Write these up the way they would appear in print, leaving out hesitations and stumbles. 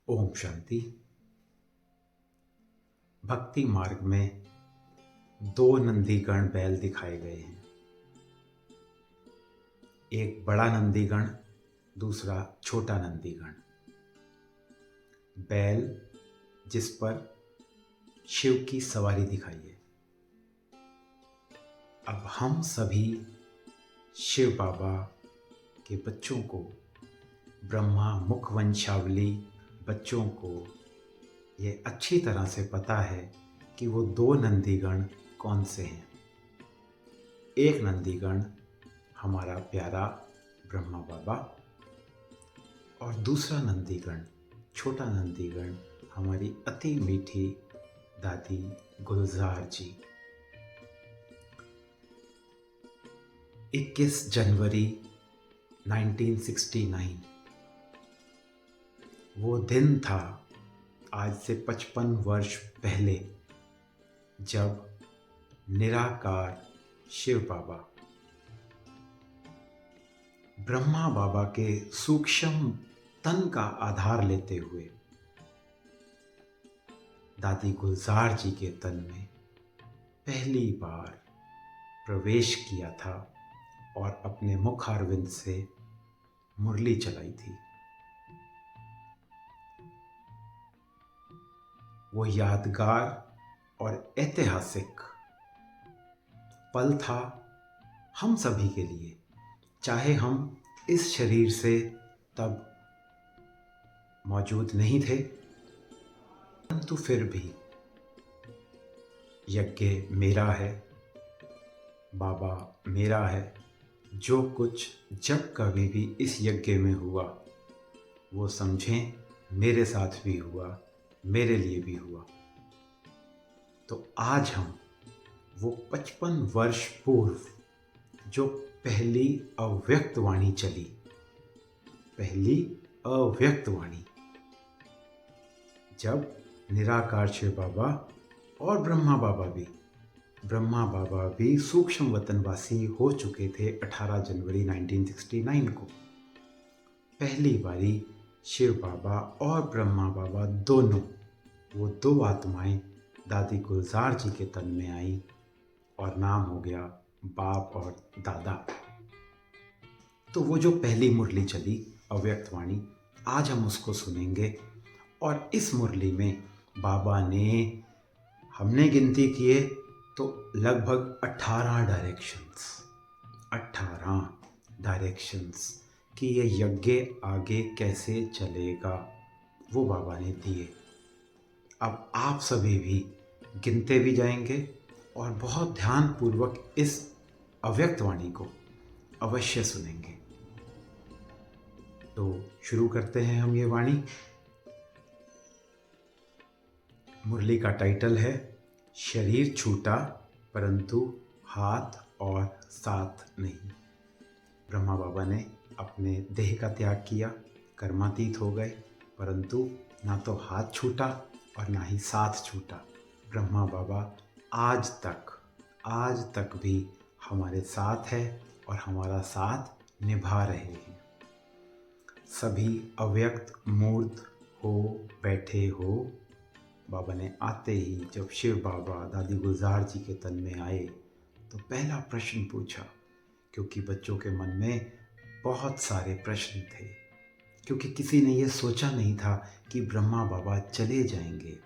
ओम शांति। भक्ति मार्ग में दो नंदीगण बैल दिखाए गए हैं। एक बड़ा नंदीगण, दूसरा छोटा नंदीगण। बैल जिस पर शिव की सवारी दिखाई है। अब हम सभी शिव बाबा के बच्चों को, ब्रह्मा मुख वंशावली बच्चों को ये अच्छी तरह से पता है कि वो दो नंदीगण कौन से हैं। एक नंदीगण हमारा प्यारा ब्रह्मा बाबा और दूसरा नंदीगण, छोटा नंदीगण, हमारी अति मीठी दादी गुलजार जी। 21 जनवरी 1969 वो दिन था, आज से 55 वर्ष पहले, जब निराकार शिव बाबा ब्रह्मा बाबा के सूक्ष्म तन का आधार लेते हुए दादी गुलजार जी के तन में पहली बार प्रवेश किया था और अपने मुखारविंद से मुरली चलाई थी। वो यादगार और ऐतिहासिक पल था हम सभी के लिए, चाहे हम इस शरीर से तब मौजूद नहीं थे, परंतु फिर भी यज्ञ मेरा है, बाबा मेरा है। जो कुछ जब कभी भी इस यज्ञ में हुआ वो समझें मेरे साथ भी हुआ, मेरे लिए भी हुआ। तो आज हम वो 55 वर्ष पूर्व जो पहली अव्यक्त वाणी चली, पहली अव्यक्त वाणी, जब निराकार शिव बाबा और ब्रह्मा बाबा भी सूक्ष्म वतनवासी हो चुके थे 18 जनवरी 1969 को। पहली बारी शिव बाबा और ब्रह्मा बाबा दोनों, वो दो आत्माएं दादी गुलजार जी के तन में आई और नाम हो गया बाप और दादा। तो वो जो पहली मुरली चली अव्यक्त वाणी, आज हम उसको सुनेंगे। और इस मुरली में बाबा ने, हमने गिनती किए तो लगभग 18 डायरेक्शंस कि ये यज्ञ आगे कैसे चलेगा, वो बाबा ने दिए। अब आप सभी भी गिनते भी जाएंगे और बहुत ध्यानपूर्वक इस अव्यक्त वाणी को अवश्य सुनेंगे। तो शुरू करते हैं हम ये वाणी। मुरली का टाइटल है शरीर छूटा परंतु हाथ और साथ नहीं। ब्रह्मा बाबा ने अपने देह का त्याग किया, कर्मातीत हो गए, परंतु ना तो हाथ छूटा और ना ही साथ छूटा। ब्रह्मा बाबा आज तक भी हमारे साथ है और हमारा साथ निभा रहे हैं। सभी अव्यक्त मूर्त हो बैठे हो। बाबा ने आते ही, जब शिव बाबा दादी गुलजार जी के तन में आए, तो पहला प्रश्न पूछा, क्योंकि बच्चों के मन में बहुत सारे प्रश्न थे, क्योंकि किसी ने ये सोचा नहीं था कि ब्रह्मा बाबा चले जाएंगे।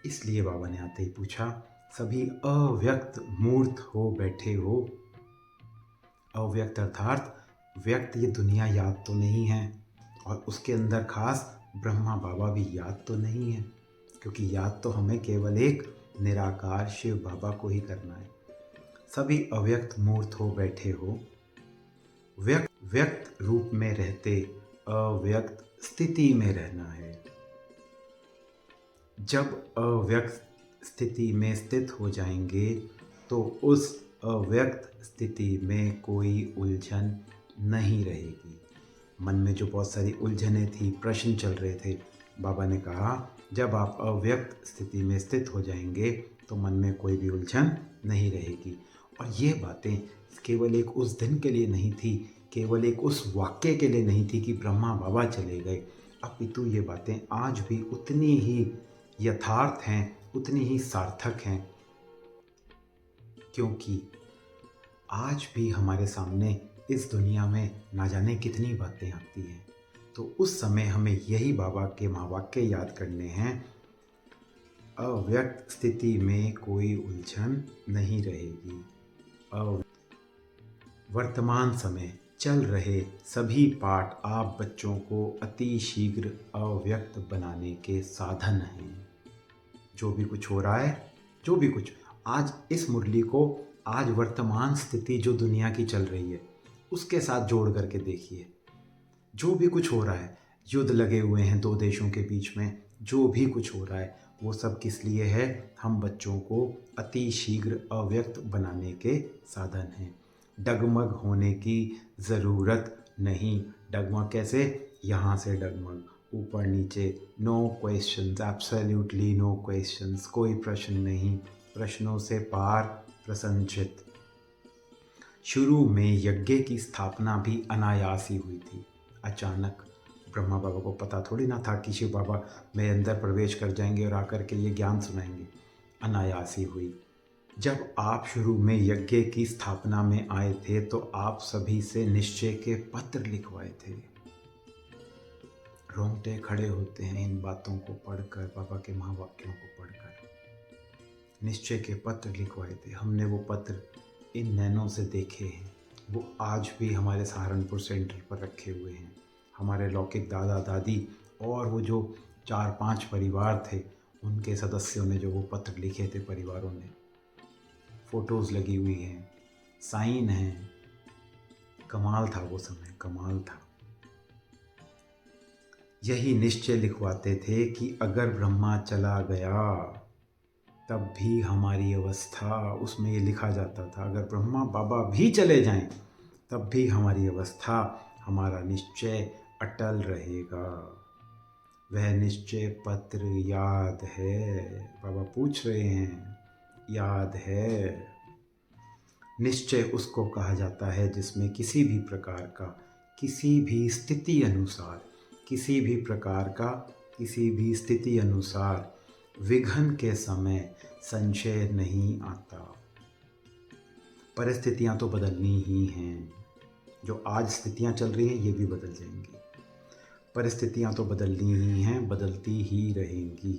इसलिए बाबा ने आते ही पूछा, सभी अव्यक्त मूर्त हो बैठे हो। अव्यक्त अर्थात व्यक्त ये दुनिया याद तो नहीं है, और उसके अंदर खास ब्रह्मा बाबा भी याद तो नहीं है, क्योंकि याद तो हमें केवल एक निराकार शिव बाबा को ही करना है। सभी अव्यक्त मूर्त हो बैठे हो। व्यक्त रूप में रहते अव्यक्त स्थिति में रहना है। जब अव्यक्त स्थिति में स्थित हो जाएंगे तो उस अव्यक्त स्थिति में कोई उलझन नहीं रहेगी। मन में जो बहुत सारी उलझनें थी, प्रश्न चल रहे थे, बाबा ने कहा जब आप अव्यक्त स्थिति में स्थित हो जाएंगे तो मन में कोई भी उलझन नहीं रहेगी। और ये बातें केवल एक उस दिन के लिए नहीं थी, केवल एक उस वाक्य के लिए नहीं थी कि ब्रह्मा बाबा चले गए। अपितु ये बातें आज भी उतनी ही यथार्थ हैं, उतनी ही सार्थक हैं, क्योंकि आज भी हमारे सामने इस दुनिया में ना जाने कितनी बातें आती हैं। तो उस समय हमें यही बाबा के महावाक्य याद करने हैं, अव्यक्त स्थिति में कोई उलझन नहीं रहेगी। वर्तमान समय चल रहे सभी पाठ आप बच्चों को अति शीघ्र अव्यक्त बनाने के साधन हैं। जो भी कुछ हो रहा है, जो भी कुछ आज इस मुरली को आज वर्तमान स्थिति जो दुनिया की चल रही है उसके साथ जोड़ करके देखिए। जो भी कुछ हो रहा है, युद्ध लगे हुए हैं दो देशों के बीच में, जो भी कुछ हो रहा है वो सब किस लिए है? हम बच्चों को अति शीघ्र अव्यक्त बनाने के साधन हैं। डगमग होने की ज़रूरत नहीं। डगमग कैसे? यहाँ से डगमग, ऊपर नीचे, no questions, absolutely no questions, कोई प्रश्न नहीं, प्रश्नों से पार, प्रसन्नचित्त। शुरू में यज्ञ की स्थापना भी अनायास ही हुई थी। अचानक ब्रह्मा बाबा को पता थोड़ी ना था कि शिव बाबा मेरे अंदर प्रवेश कर जाएंगे और आकर के ये ज्ञान सुनाएंगे। अनायास ही हुई। जब आप शुरू में यज्ञ की स्थापना में आए थे तो आप सभी से निश्चय के पत्र लिखवाए थे। रोंगटे खड़े होते हैं इन बातों को पढ़कर, बाबा के महावाक्यों को पढ़कर। निश्चय के पत्र लिखवाए थे। हमने वो पत्र इन नैनों से देखे हैं। वो आज भी हमारे सहारनपुर सेंटर पर रखे हुए हैं। हमारे लौकिक दादा दादी और वो जो 4-5 परिवार थे उनके सदस्यों ने जो वो पत्र लिखे थे, परिवारों ने, फ़ोटोज़ लगी हुई हैं, साइन हैं। कमाल था वो समय, कमाल था। यही निश्चय लिखवाते थे कि अगर ब्रह्मा चला गया तब भी हमारी अवस्था, उसमें ये लिखा जाता था अगर ब्रह्मा बाबा भी चले जाएं तब भी हमारी अवस्था, हमारा निश्चय अटल रहेगा। वह निश्चय पत्र याद है? बाबा पूछ रहे हैं, याद है? निश्चय उसको कहा जाता है जिसमें किसी भी प्रकार का, किसी भी स्थिति अनुसार, किसी भी प्रकार का, किसी भी स्थिति अनुसार विघ्न के समय संशय नहीं आता। परिस्थितियां तो बदलनी ही हैं। जो आज स्थितियां चल रही हैं ये भी बदल जाएंगी। परिस्थितियां तो बदलनी ही हैं, बदलती ही रहेंगी।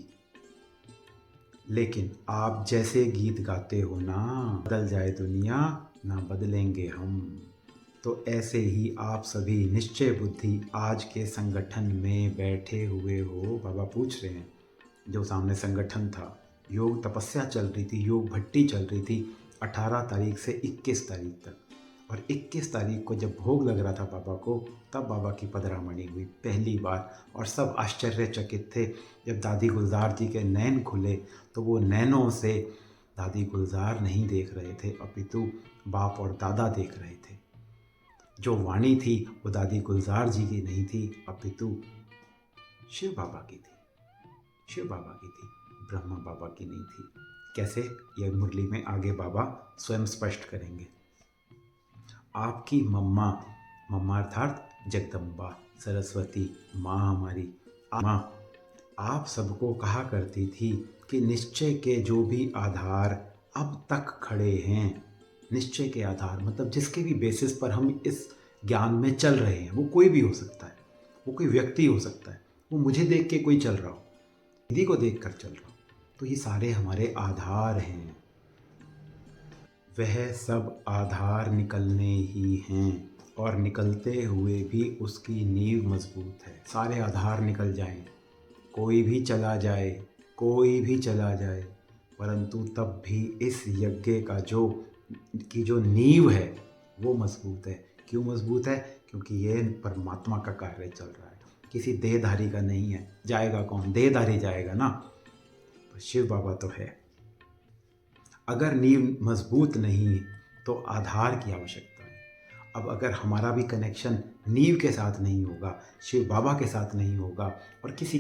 लेकिन आप जैसे गीत गाते हो ना, बदल जाए दुनिया ना बदलेंगे हम, तो ऐसे ही आप सभी निश्चय बुद्धि आज के संगठन में बैठे हुए हो। बाबा पूछ रहे हैं, जो सामने संगठन था, योग तपस्या चल रही थी, योग भट्टी चल रही थी 18 तारीख से 21 तारीख तक। और 21 तारीख को जब भोग लग रहा था बाबा को, तब बाबा की पधरामणि हुई पहली बार। और सब आश्चर्यचकित थे। जब दादी गुलजार जी के नैन खुले तो वो नैनों से दादी गुलजार नहीं देख रहे थे, अपितु बाप और दादा देख रहे थे। जो वाणी थी वो दादी गुलजार जी की नहीं थी, अपितु शिव बाबा की थी। शिव बाबा की थी, ब्रह्मा बाबा की नहीं थी। कैसे? यह मुरली में आगे बाबा स्वयं स्पष्ट करेंगे। आपकी मम्मा, मम्मा अर्थात जगदम्बा सरस्वती माँ, हमारी माँ, आप सबको कहा करती थी कि निश्चय के जो भी आधार अब तक खड़े हैं, निश्चय के आधार मतलब जिसके भी बेसिस पर हम इस ज्ञान में चल रहे हैं, वो कोई भी हो सकता है, वो कोई व्यक्ति हो सकता है, वो मुझे देख के कोई चल रहा हो, दीदी को देख कर चल रहा हो, तो ये सारे हमारे आधार हैं। वह सब आधार निकलने ही हैं और निकलते हुए भी उसकी नींव मजबूत है। सारे आधार निकल जाएं, कोई भी चला जाए, कोई भी चला जाए, परंतु तब भी इस यज्ञ का जो नींव है वो मजबूत है। क्यों मजबूत है? क्योंकि ये परमात्मा का कार्य चल रहा है, किसी देहधारी का नहीं है। जाएगा कौन? देहधारी जाएगा ना, तो शिव बाबा तो है। अगर नींव मजबूत नहीं तो आधार की आवश्यकता है। अब अगर हमारा भी कनेक्शन नींव के साथ नहीं होगा, शिव बाबा के साथ नहीं होगा और किसी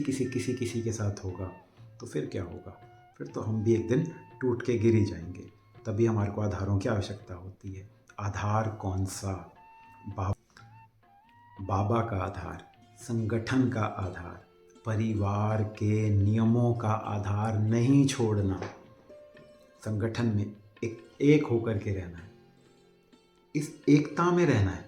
के साथ होगा, तो फिर क्या होगा? फिर तो हम भी एक दिन टूट के गिर ही जाएंगे। तभी हमारे को आधारों की आवश्यकता होती है। आधार कौन सा? बाबा का आधार। संगठन का आधार, परिवार के नियमों का आधार नहीं छोड़ना। संगठन में एक होकर के रहना है, इस एकता में रहना है।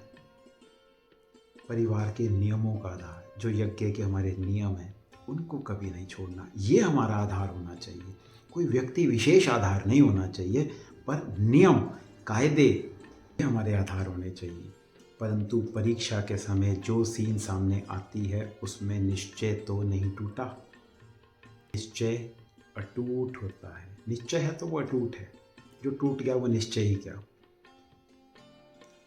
परिवार के नियमों का आधार, जो यज्ञ के हमारे नियम हैं, उनको कभी नहीं छोड़ना, ये हमारा आधार होना चाहिए। कोई व्यक्ति विशेष आधार नहीं होना चाहिए, पर नियम कायदे ये हमारे आधार होने चाहिए। परंतु परीक्षा के समय जो सीन सामने आती है उसमें निश्चय तो नहीं टूटा। निश्चय अटूट होता है। निश्चय है तो वो अटूट है, जो टूट गया वो निश्चय ही क्या,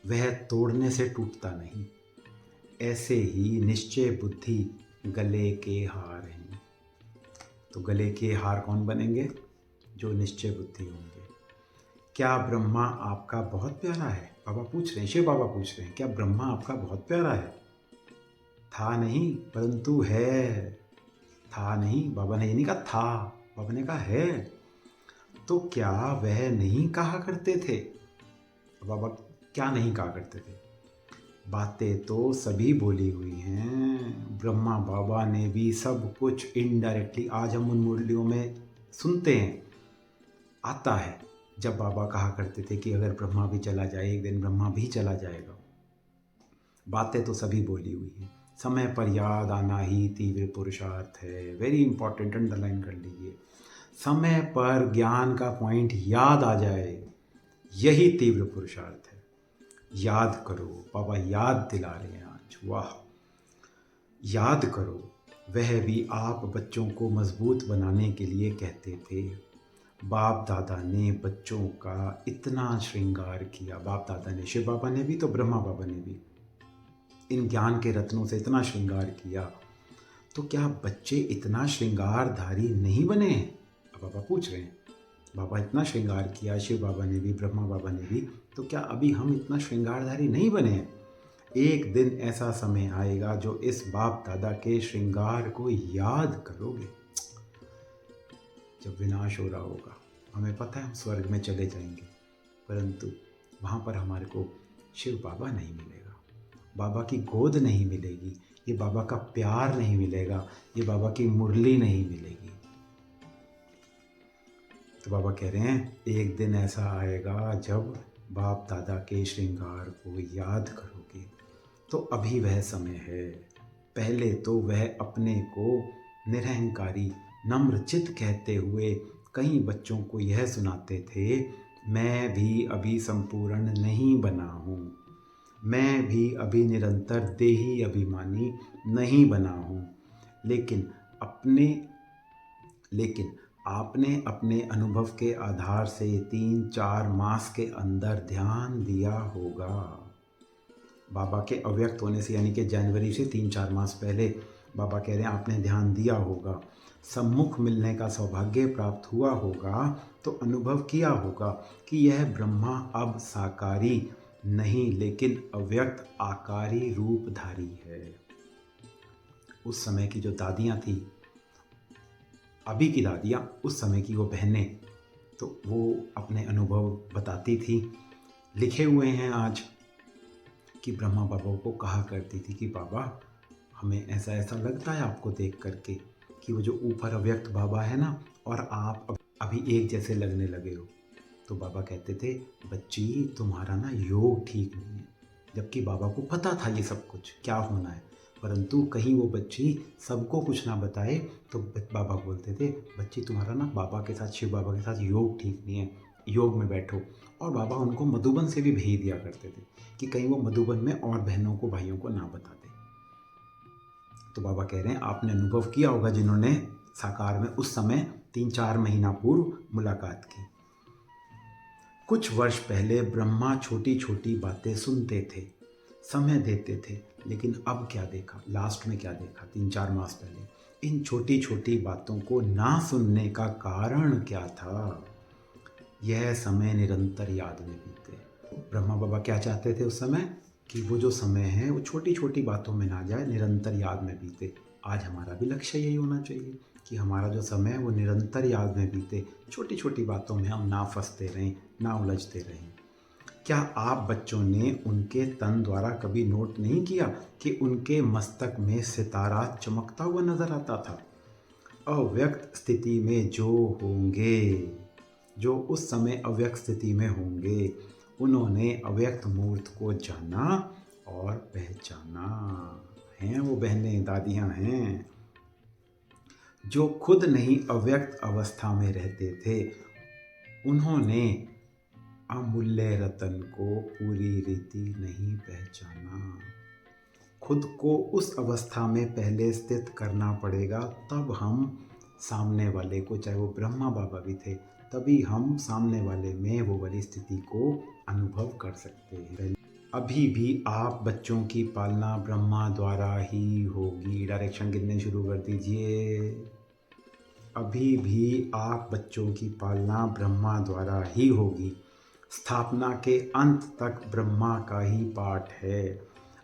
वह तोड़ने से टूटता नहीं। ऐसे ही निश्चय बुद्धि गले के हार हैं। तो गले के हार कौन बनेंगे? जो निश्चय बुद्धि होंगे। क्या ब्रह्मा आपका बहुत प्यारा है? बाबा पूछ रहे हैं, शिव बाबा पूछ रहे हैं, क्या ब्रह्मा आपका बहुत प्यारा है? था नहीं परंतु है। था नहीं, बाबा ने ये नहीं कहा था, बाबा ने कहा है। तो क्या वह नहीं कहा करते थे? बाबा क्या नहीं कहा करते थे? बातें तो सभी बोली हुई हैं। ब्रह्मा बाबा ने भी सब कुछ इनडायरेक्टली, आज हम उन मुरलियों में सुनते हैं, आता है। जब बाबा कहा करते थे कि अगर ब्रह्मा भी चला जाए, एक दिन ब्रह्मा भी चला जाएगा। बातें तो सभी बोली हुई हैं। समय पर याद आना ही तीव्र पुरुषार्थ है। वेरी इंपॉर्टेंट, अंडरलाइन कर लीजिए। समय पर ज्ञान का पॉइंट याद आ जाए, यही तीव्र पुरुषार्थ है। याद करो, बाबा याद दिला रहे हैं आज। वाह, याद करो। वह भी आप बच्चों को मजबूत बनाने के लिए कहते थे। बाप दादा ने बच्चों का इतना श्रृंगार किया। बाप दादा ने, शिव बाबा ने भी तो ब्रह्मा बाबा ने भी इन ज्ञान के रत्नों से इतना श्रृंगार किया। तो क्या बच्चे इतना श्रृंगारधारी नहीं बने? अब बाबा पूछ रहे हैं, बाबा इतना श्रृंगार किया, शिव बाबा ने भी, ब्रह्मा बाबा ने भी, तो क्या अभी हम इतना श्रृंगारधारी नहीं बने हैं? एक दिन ऐसा समय आएगा जो इस बाप दादा के श्रृंगार को याद करोगे। जब विनाश हो रहा होगा, हमें पता है हम स्वर्ग में चले जाएंगे, परंतु वहाँ पर हमारे को शिव बाबा नहीं मिलेगा, बाबा की गोद नहीं मिलेगी, ये बाबा का प्यार नहीं मिलेगा, ये बाबा की मुरली नहीं मिलेगी। तो बाबा कह रहे हैं एक दिन ऐसा आएगा जब बाप दादा के श्रृंगार को याद करोगे। तो अभी वह समय है। पहले तो वह अपने को निरहंकारी नम्रचित कहते हुए कई बच्चों को यह सुनाते थे, मैं भी अभी संपूर्ण नहीं बना हूँ, मैं भी अभी निरंतर देही अभिमानी नहीं बना हूँ। लेकिन आपने अपने अनुभव के आधार से 3-4 मास के अंदर ध्यान दिया होगा। बाबा के अव्यक्त होने से, यानी कि जनवरी से 3-4 मास पहले बाबा कह रहे हैं आपने ध्यान दिया होगा, सम्मुख मिलने का सौभाग्य प्राप्त हुआ होगा, तो अनुभव किया होगा कि यह ब्रह्मा अब साकारी नहीं लेकिन अव्यक्त आकारी रूपधारी है। उस समय की जो दादियाँ थी, अभी की दादियाँ, उस समय की वो बहनें, तो वो अपने अनुभव बताती थी। लिखे हुए हैं आज कि ब्रह्मा बाबा को कहा करती थी कि बाबा हमें ऐसा ऐसा लगता है आपको देख करके कि वो जो ऊपर अव्यक्त बाबा है ना, और आप अभी एक जैसे लगने लगे हो। तो बाबा कहते थे बच्ची तुम्हारा ना योग ठीक नहीं है। जबकि बाबा को पता था ये सब कुछ क्या होना है, परंतु कहीं वो बच्ची सबको कुछ ना बताए, तो बाबा बोलते थे बच्ची तुम्हारा ना बाबा के साथ, शिव बाबा के साथ योग ठीक नहीं है, योग में बैठो। और बाबा उनको मधुबन से भी भेज दिया करते थे कि कहीं वो मधुबन में और बहनों को, भाइयों को ना बता दे। तो बाबा कह रहे हैं आपने अनुभव किया होगा जिन्होंने साकार में उस समय 3-4 महीना पूर्व मुलाकात की। कुछ वर्ष पहले ब्रह्मा छोटी छोटी बातें सुनते थे, समय देते थे, लेकिन अब क्या देखा, लास्ट में क्या देखा 3-4 मास पहले, इन छोटी छोटी बातों को ना सुनने का कारण क्या था? यह समय निरंतर याद में बीते। ब्रह्मा बाबा क्या चाहते थे उस समय कि वो जो समय है वो छोटी छोटी बातों में ना जाए, निरंतर याद में बीते। आज हमारा भी लक्ष्य यही होना चाहिए कि हमारा जो समय है वो निरंतर याद में बीते, छोटी छोटी बातों में हम ना फंसते रहें, ना उलझते रहें। क्या आप बच्चों ने उनके तन द्वारा कभी नोट नहीं किया कि उनके मस्तक में सितारा चमकता हुआ नजर आता था? अव्यक्त स्थिति में जो होंगे, जो उस समय अव्यक्त स्थिति में होंगे, उन्होंने अव्यक्त मूर्त को जाना और पहचाना। हैं वो बहनें, दादियाँ हैं जो खुद नहीं अव्यक्त अवस्था में रहते थे। उन्होंने अमूल्य रतन को पूरी रीति नहीं पहचाना। खुद को उस अवस्था में पहले स्थित करना पड़ेगा, तब हम सामने वाले को, चाहे वो ब्रह्मा बाबा भी थे, तभी हम सामने वाले में वो वाली स्थिति को अनुभव कर सकते हैं। अभी भी आप बच्चों की पालना ब्रह्मा द्वारा ही होगी। डायरेक्शन गिनने शुरू कर दीजिए। अभी भी आप बच्चों की पालना ब्रह्मा द्वारा ही होगी। स्थापना के अंत तक ब्रह्मा का ही पाठ है।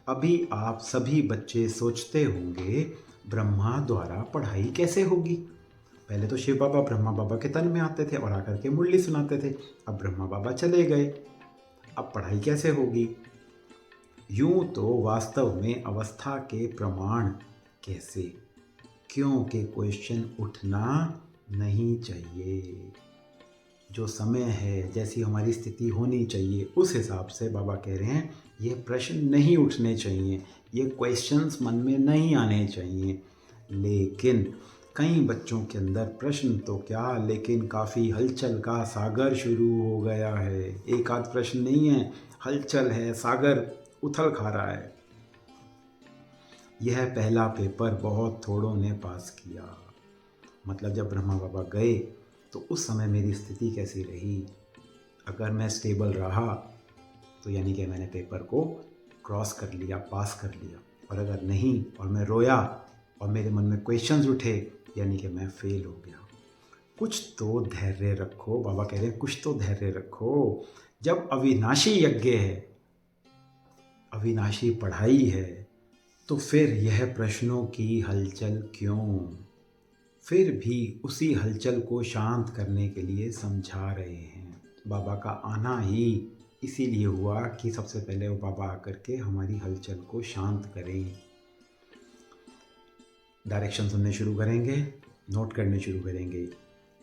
अभी आप सभी बच्चे सोचते होंगे, ब्रह्मा द्वारा पढ़ाई कैसे होगी? पहले तो शिव बाबा ब्रह्मा बाबा के तन में आते थे और आकर के मुरली सुनाते थे। अब ब्रह्मा बाबा चले गए, अब पढ़ाई कैसे होगी? यूं तो वास्तव में अवस्था के प्रमाण कैसे, क्यों के क्वेश्चन उठना नहीं चाहिए। जो समय है, जैसी हमारी स्थिति होनी चाहिए, उस हिसाब से बाबा कह रहे हैं ये प्रश्न नहीं उठने चाहिए, ये क्वेश्चंस मन में नहीं आने चाहिए। लेकिन कई बच्चों के अंदर प्रश्न तो क्या, लेकिन काफ़ी हलचल का सागर शुरू हो गया है। एक आध प्रश्न नहीं है, हलचल है, सागर उथल खा रहा है। यह पहला पेपर बहुत थोड़ों ने पास किया। मतलब जब ब्रह्मा बाबा गए तो उस समय मेरी स्थिति कैसी रही? अगर मैं स्टेबल रहा तो यानी कि मैंने पेपर को क्रॉस कर लिया, पास कर लिया। और अगर नहीं और मैं रोया और मेरे मन में क्वेश्चंस उठे, यानी कि मैं फेल हो गया। कुछ तो धैर्य रखो, बाबा कह रहे हैं कुछ तो धैर्य रखो। जब अविनाशी यज्ञ है, अविनाशी पढ़ाई है, तो फिर यह प्रश्नों की हलचल क्यों? फिर भी उसी हलचल को शांत करने के लिए समझा रहे हैं। बाबा का आना ही इसीलिए हुआ कि सबसे पहले वो बाबा आकर के हमारी हलचल को शांत करें। डायरेक्शन सुनने शुरू करेंगे, नोट करने शुरू करेंगे।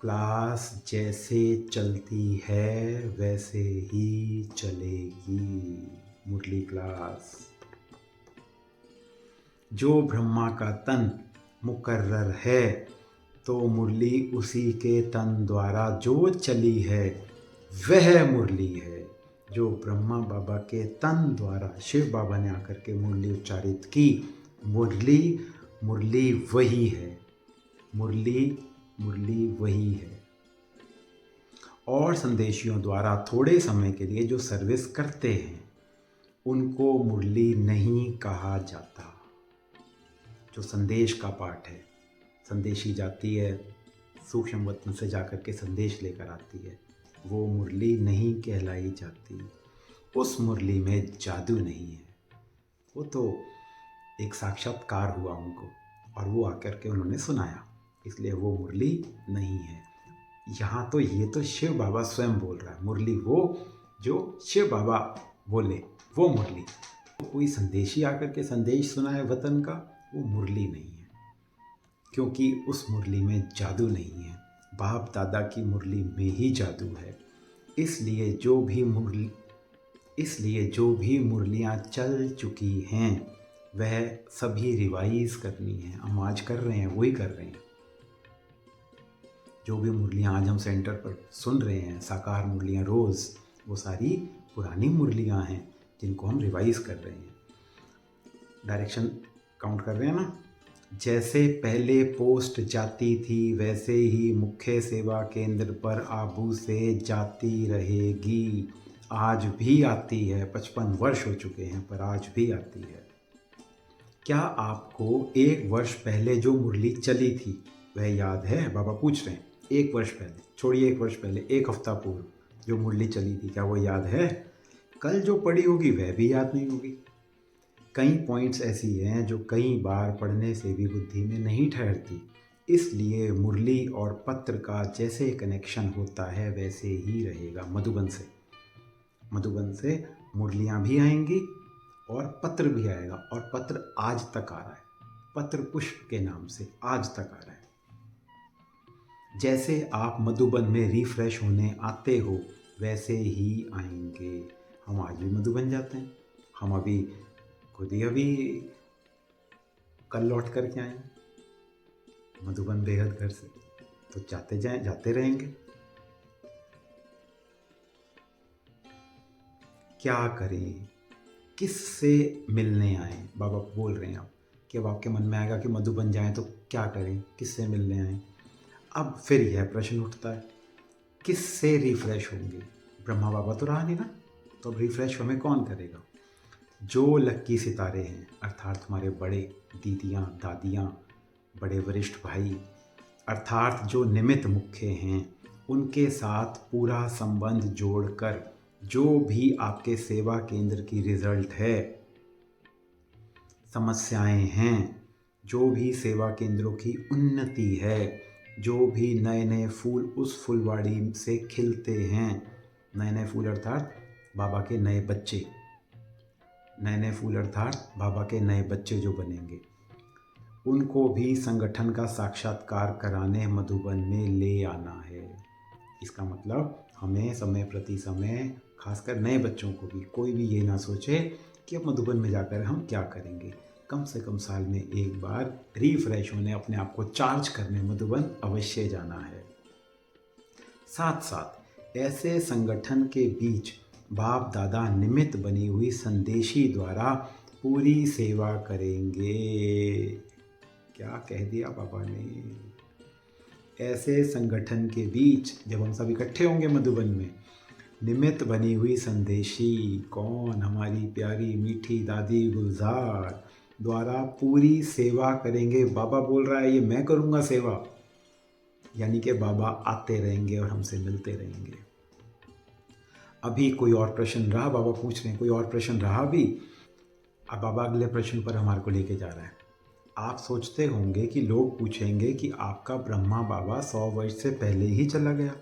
क्लास जैसे चलती है वैसे ही चलेगी। मुरली क्लास। जो ब्रह्मा का तन मुकर्रर है, तो मुरली उसी के तन द्वारा जो चली है वह मुरली है। जो ब्रह्मा बाबा के तन द्वारा शिव बाबा ने आकर के मुरली उच्चारित की, मुरली वही है। मुरली वही है। और संदेशियों द्वारा थोड़े समय के लिए जो सर्विस करते हैं, उनको मुरली नहीं कहा जाता। जो संदेश का पाठ है, संदेशी जाती है, सूक्ष्म वतन से जाकर के संदेश लेकर आती है, वो मुरली नहीं कहलाई जाती। उस मुरली में जादू नहीं है। वो तो एक साक्षात्कार हुआ उनको और वो आकर के उन्होंने सुनाया, इसलिए वो मुरली नहीं है। यहाँ तो ये तो शिव बाबा स्वयं बोल रहा है, मुरली वो जो शिव बाबा बोले वो मुरली। कोई संदेशी आकर के संदेश सुनाए वतन का, वो मुरली नहीं है, क्योंकि उस मुरली में जादू नहीं है। बाप दादा की मुरली में ही जादू है। इसलिए जो भी मुरलियाँ चल चुकी हैं वह सभी रिवाइज करनी है। हम आज कर रहे हैं, वही कर रहे हैं। जो भी मुरलियाँ आज हम सेंटर पर सुन रहे हैं, साकार मुरलियाँ रोज़, वो सारी पुरानी मुरलियाँ हैं जिनको हम रिवाइज कर रहे हैं। डायरेक्शन काउंट कर रहे हैं ना। जैसे पहले पोस्ट जाती थी वैसे ही मुख्य सेवा केंद्र पर आबू से जाती रहेगी। आज भी आती है, 55 वर्ष हो चुके हैं पर आज भी आती है। क्या आपको 1 वर्ष पहले जो मुरली चली थी वह याद है? बाबा पूछ रहे हैं। 1 वर्ष पहले, छोड़िए 1 वर्ष पहले, 1 हफ्ता पूर्व जो मुरली चली थी, क्या वो याद है? कल जो पढ़ी होगी वह भी याद नहीं होगी। कई पॉइंट्स ऐसी हैं जो कई बार पढ़ने से भी बुद्धि में नहीं ठहरती। इसलिए मुरली और पत्र का जैसे कनेक्शन होता है वैसे ही रहेगा। मधुबन से मधुबन से मुरलियाँ भी आएंगी और पत्र भी आएगा, और पत्र आज तक आ रहा है, पत्र पुष्प के नाम से आज तक आ रहा है। जैसे आप मधुबन में रिफ्रेश होने आते हो वैसे ही आएंगे। हम आज भी मधुबन जाते हैं, हम अभी खुद ही अभी कल लौट कर के आए मधुबन बेहद घर से, तो जाते रहेंगे। क्या करें, किससे मिलने आए? बाबा बोल रहे हैं आप कि अब आपके मन में आएगा कि मधुबन जाएं तो क्या करें, किससे मिलने आए? अब फिर यह प्रश्न उठता है, किससे रिफ्रेश होंगे? ब्रह्मा बाबा तो रहा नहीं ना, तो अब रिफ्रेश हमें कौन करेगा? जो लक्की सितारे हैं, अर्थात हमारे बड़े दीदियाँ, दादियाँ, बड़े वरिष्ठ भाई, अर्थात जो निमित्त मुख्य हैं, उनके साथ पूरा संबंध जोड़कर जो भी आपके सेवा केंद्र की रिजल्ट है, समस्याएं हैं, जो भी सेवा केंद्रों की उन्नति है, जो भी नए नए फूल उस फुलवाड़ी से खिलते हैं, नए नए फूल अर्थात बाबा के नए बच्चे, नए नए फूल अर्थात बाबा के नए बच्चे जो बनेंगे, उनको भी संगठन का साक्षात्कार कराने मधुबन में ले आना है। इसका मतलब हमें समय प्रति समय, खासकर नए बच्चों को भी, कोई भी ये ना सोचे कि अब मधुबन में जाकर हम क्या करेंगे। कम से कम साल में एक बार रिफ्रेश होने, अपने आप को चार्ज करने मधुबन अवश्य जाना है। साथ साथ ऐसे संगठन के बीच बाप दादा निमित्त बनी हुई संदेशी द्वारा पूरी सेवा करेंगे। क्या कह दिया बाबा ने? ऐसे संगठन के बीच जब हम सब इकट्ठे होंगे मधुबन में, निमित्त बनी हुई संदेशी कौन? हमारी प्यारी मीठी दादी गुलजार द्वारा पूरी सेवा करेंगे। बाबा बोल रहा है ये मैं करूँगा सेवा, यानी कि बाबा आते रहेंगे और हमसे मिलते रहेंगे। अभी कोई और प्रश्न रहा? बाबा पूछ रहे हैं कोई और प्रश्न रहा भी? अब बाबा अगले प्रश्न पर हमारे को लेके जा रहा है। आप सोचते होंगे कि लोग पूछेंगे कि आपका ब्रह्मा बाबा 100 वर्ष से पहले ही चला गया,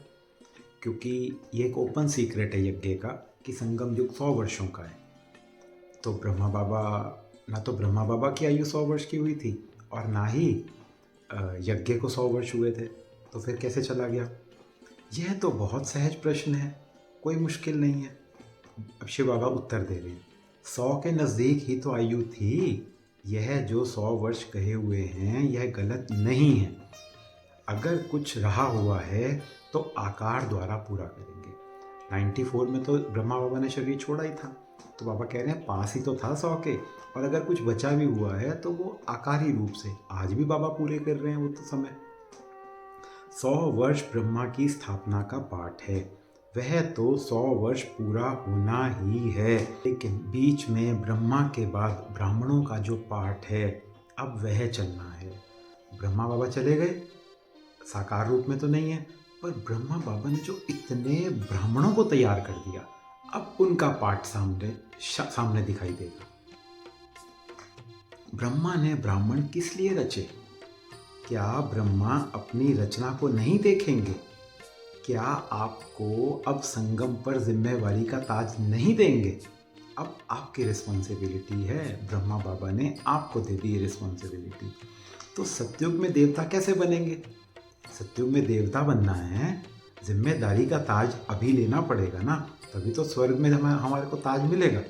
क्योंकि ये एक ओपन सीक्रेट है यज्ञ का कि संगम युग 100 वर्षों का है। तो ब्रह्मा बाबा, ना तो ब्रह्मा बाबा की आयु 100 वर्ष की हुई थी और ना ही यज्ञ को 100 वर्ष हुए थे, तो फिर कैसे चला गया? यह तो बहुत सहज प्रश्न है, कोई मुश्किल नहीं है। अब शिव बाबा उत्तर दे रहे हैं, 100 के नज़दीक ही तो आयु थी। यह जो 100 वर्ष कहे हुए हैं यह गलत नहीं है। अगर कुछ रहा हुआ है तो आकार द्वारा पूरा करेंगे। 94 में तो ब्रह्मा बाबा ने शरीर छोड़ा ही था, तो बाबा कह रहे हैं पास ही तो था 100 के, और अगर कुछ बचा भी हुआ है तो वो आकारी रूप से आज भी बाबा पूरे कर रहे हैं वो तो समय। 100 वर्ष ब्रह्मा की स्थापना का पाठ है, वह तो 100 वर्ष पूरा होना ही है, लेकिन बीच में ब्रह्मा के बाद ब्राह्मणों का जो पाठ है अब वह चलना है। ब्रह्मा बाबा चले गए, साकार रूप में तो नहीं है, पर ब्रह्मा बाबा ने जो इतने ब्राह्मणों को तैयार कर दिया, अब उनका पाठ सामने दिखाई देगा। ब्रह्मा ने ब्राह्मण किस लिए रचे? क्या ब्रह्मा अपनी रचना को नहीं देखेंगे? क्या आपको अब संगम पर जिम्मेवारी का ताज नहीं देंगे? अब आपकी रिस्पॉन्सिबिलिटी है, ब्रह्मा बाबा ने आपको दे दी रिस्पॉन्सिबिलिटी। तो सतयुग में देवता कैसे बनेंगे? सतयुग में देवता बनना है, जिम्मेदारी का ताज अभी लेना पड़ेगा ना, तभी तो स्वर्ग में हमारे को ताज मिलेगा।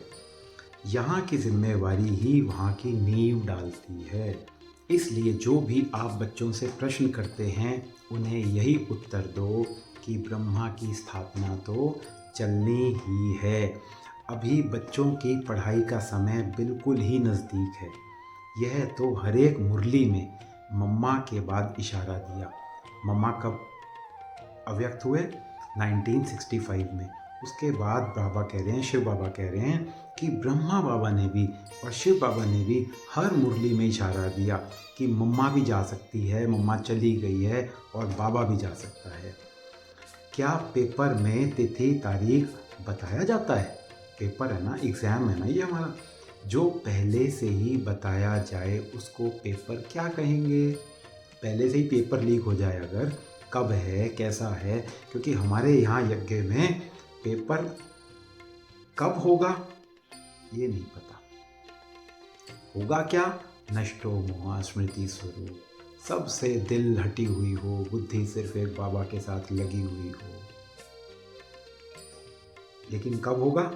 यहाँ की जिम्मेवारी ही वहाँ की नींव डालती है। इसलिए जो भी आप बच्चों से प्रश्न करते हैं उन्हें यही उत्तर दो कि ब्रह्मा की स्थापना तो चलनी ही है। अभी बच्चों की पढ़ाई का समय बिल्कुल ही नज़दीक है। यह तो हर एक मुरली में मम्मा के बाद इशारा दिया। मम्मा कब अव्यक्त हुए? 1965 में। उसके बाद बाबा कह रहे हैं, शिव बाबा कह रहे हैं कि ब्रह्मा बाबा ने भी और शिव बाबा ने भी हर मुरली में इशारा दिया कि मम्मा भी जा सकती है, मम्मा चली गई है और बाबा भी जा सकता है। क्या पेपर में तिथि तारीख बताया जाता है? पेपर है ना, एग्ज़ाम है ना ये हमारा, जो पहले से ही बताया जाए उसको पेपर क्या कहेंगे? पहले से ही पेपर लीक हो जाए अगर, कब है, कैसा है, क्योंकि हमारे यहाँ यज्ञ में पेपर कब होगा ये नहीं पता। होगा क्या? नष्टो मोहा स्मृति स्वरूप, सबसे दिल हटी हुई हो, बुद्धि सिर्फ एक बाबा के साथ लगी हुई हो। लेकिन कब होगा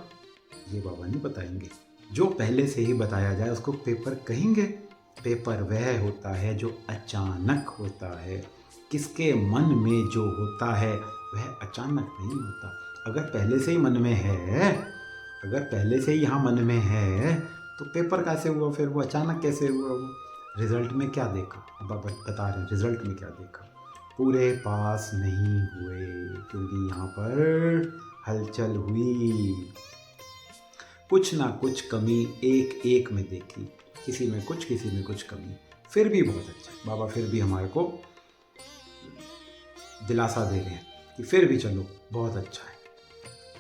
ये बाबा नहीं बताएंगे। जो पहले से ही बताया जाए उसको पेपर कहेंगे। पेपर वह होता है जो अचानक होता है। किसके मन में जो होता है वह अचानक नहीं होता। अगर पहले से ही मन में है, अगर पहले से ही यहाँ मन में है तो पेपर कैसे हुआ? फिर वो अचानक कैसे हुआ? वो रिजल्ट में क्या देखा? बाबा बता रहे हैं रिजल्ट में क्या देखा। पूरे पास नहीं हुए क्योंकि यहाँ पर हलचल हुई। कुछ ना कुछ कमी एक एक में देखी, किसी में कुछ किसी में कुछ कमी। फिर भी बहुत अच्छा है। बाबा फिर भी हमारे को दिलासा दे रहे हैं कि फिर भी चलो बहुत अच्छा है,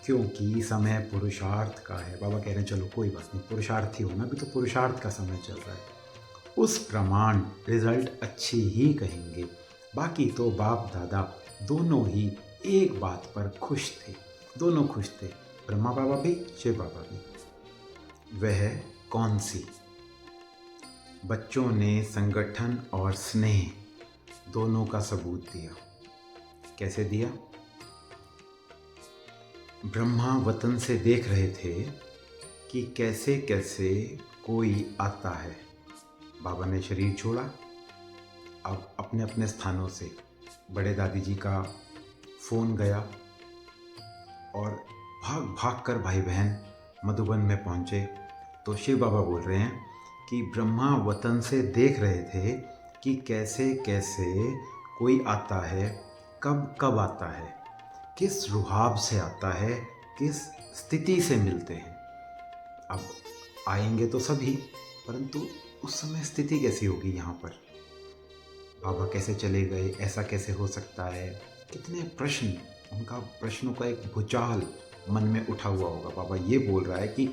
क्योंकि समय पुरुषार्थ का है। बाबा कह रहे हैं चलो कोई बात नहीं, पुरुषार्थी होना भी तो पुरुषार्थ का समय चल रहा है। उस प्रमाण रिजल्ट अच्छी ही कहेंगे। बाकी तो बाप दादा दोनों ही एक बात पर खुश थे, दोनों खुश थे, ब्रह्मा बाबा भी शिव बाबा भी। वह कौन सी? बच्चों ने संगठन और स्नेह दोनों का सबूत दिया। कैसे दिया? ब्रह्मा वतन से देख रहे थे कि कैसे कैसे कोई आता है। बाबा ने शरीर छोड़ा। अब अपने अपने स्थानों से बड़े दादी जी का फ़ोन गया और भाग भाग कर भाई बहन मधुबन में पहुँचे। तो शिव बाबा बोल रहे हैं कि ब्रह्मा वतन से देख रहे थे कि कैसे कैसे कोई आता है, कब कब आता है, किस रुहाब से आता है, किस स्थिति से मिलते हैं। अब आएंगे तो सभी, परंतु उस समय स्थिति कैसी होगी यहाँ पर? बाबा कैसे चले गए, ऐसा कैसे हो सकता है? कितने प्रश्न, उनका प्रश्नों का एक भूचाल मन में उठा हुआ होगा। बाबा ये बोल रहा है कि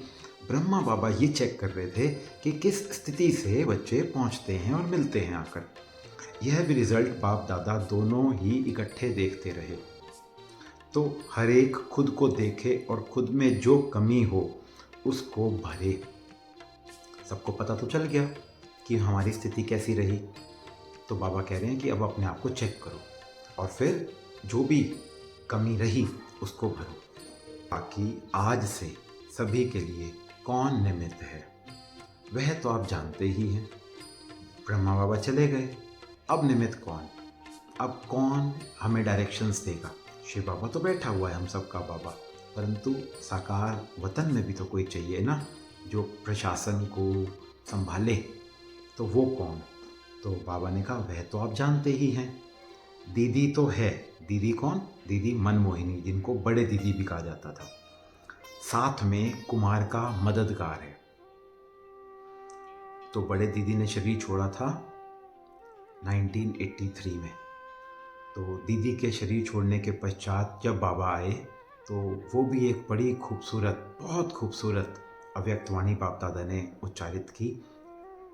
ब्रह्मा बाबा ये चेक कर रहे थे कि किस स्थिति से बच्चे पहुँचते हैं और मिलते हैं आकर। यह भी रिजल्ट बाप दादा दोनों ही इकट्ठे देखते रहे। तो हर एक खुद को देखे और खुद में जो कमी हो उसको भरे। सबको पता तो चल गया कि हमारी स्थिति कैसी रही। तो बाबा कह रहे हैं कि अब अपने आप को चेक करो और फिर जो भी कमी रही उसको भरो, ताकि आज से सभी के लिए कौन निमित्त है वह तो आप जानते ही हैं। ब्रह्मा बाबा चले गए, अब निमित्त कौन? अब कौन हमें डायरेक्शंस देगा? शिव बाबा तो बैठा हुआ है हम सबका बाबा, परंतु साकार वतन में भी तो कोई चाहिए ना जो प्रशासन को संभाले। तो वो कौन? तो बाबा ने कहा वह तो आप जानते ही हैं, दीदी तो है। दीदी कौन? दीदी मनमोहिनी, जिनको बड़े दीदी भी कहा जाता था। साथ में कुमार का मददगार है। तो बड़े दीदी ने शरीर छोड़ा था 1983 में। तो दीदी के शरीर छोड़ने के पश्चात जब बाबा आए तो वो भी एक बड़ी खूबसूरत, बहुत खूबसूरत अव्यक्तवाणी बाप दादा ने उच्चारित की।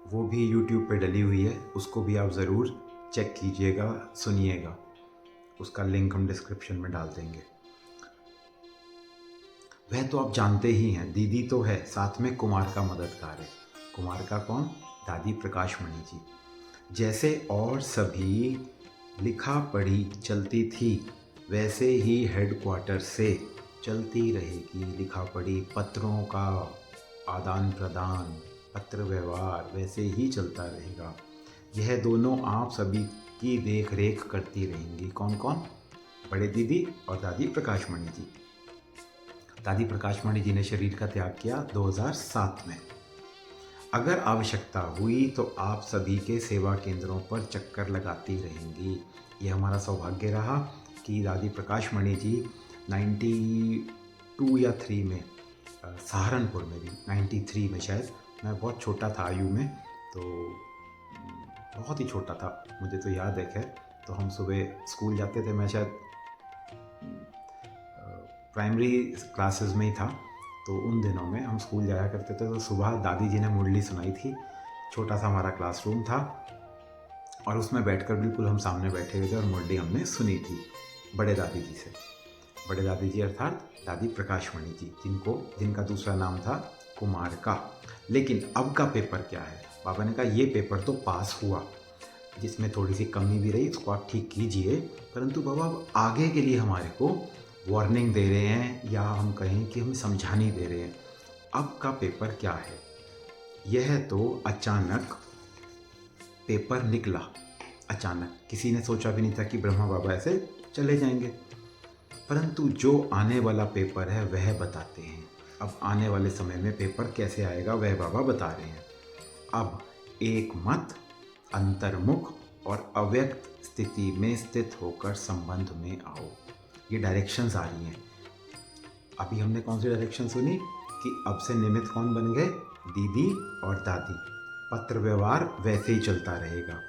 वो भी YouTube पे डली हुई है, उसको भी आप ज़रूर चेक कीजिएगा, सुनिएगा। उसका लिंक हम डिस्क्रिप्शन में डाल देंगे। वह तो आप जानते ही हैं, दीदी तो है, साथ में कुमार का मददगार है। कुमार का कौन? दादी प्रकाश मणि जी। जैसे और सभी लिखा पढ़ी चलती थी वैसे ही हेडक्वार्टर से चलती रहेगी लिखा पढ़ी। पत्रों का आदान प्रदान, पत्र व्यवहार वैसे ही चलता रहेगा। यह दोनों आप सभी की देख रेख करती रहेंगी। कौन कौन? बड़े दीदी और दादी प्रकाश मणि जी। दादी प्रकाश मणि जी ने शरीर का त्याग किया 2007 में। अगर आवश्यकता हुई तो आप सभी के सेवा केंद्रों पर चक्कर लगाती रहेंगी। ये हमारा सौभाग्य रहा कि दादी प्रकाश मणि जी 92 या 3 में, सहारनपुर में भी 93 में शायद, मैं बहुत छोटा था आयु में, तो बहुत ही छोटा था, मुझे तो याद है। खैर, तो हम सुबह स्कूल जाते थे, मैं शायद प्राइमरी क्लासेस में ही था। तो उन दिनों में हम स्कूल जाया करते थे, तो सुबह दादी जी ने मुरली सुनाई थी। छोटा सा हमारा क्लासरूम था और उसमें बैठकर बिल्कुल हम सामने बैठे हुए थे और मुरली हमने सुनी थी बड़े दादी जी से। बड़े दादी जी अर्थात दादी प्रकाशमणि जी, जिनका दूसरा नाम था कुमार का। लेकिन अब का पेपर क्या है? बाबा ने कहा ये पेपर तो पास हुआ, जिसमें थोड़ी सी कमी भी रही उसको आप ठीक कीजिए, परंतु बाबा अब आगे के लिए हमारे को वार्निंग दे रहे हैं, या हम कहें कि हमें समझानी दे रहे हैं। अब का पेपर क्या है? यह तो अचानक पेपर निकला, अचानक किसी ने सोचा भी नहीं था कि ब्रह्मा बाबा ऐसे चले जाएंगे। परंतु जो आने वाला पेपर है वह बताते हैं। अब आने वाले समय में पेपर कैसे आएगा वह बाबा बता रहे हैं। अब एक मत, अंतर्मुख और अव्यक्त स्थिति में स्थित होकर संबंध में आओ, ये डायरेक्शंस आ रही हैं। अभी हमने कौन सी डायरेक्शन सुनी कि अब से निमित्त कौन बन गए? दीदी और दादी। पत्र व्यवहार वैसे ही चलता रहेगा,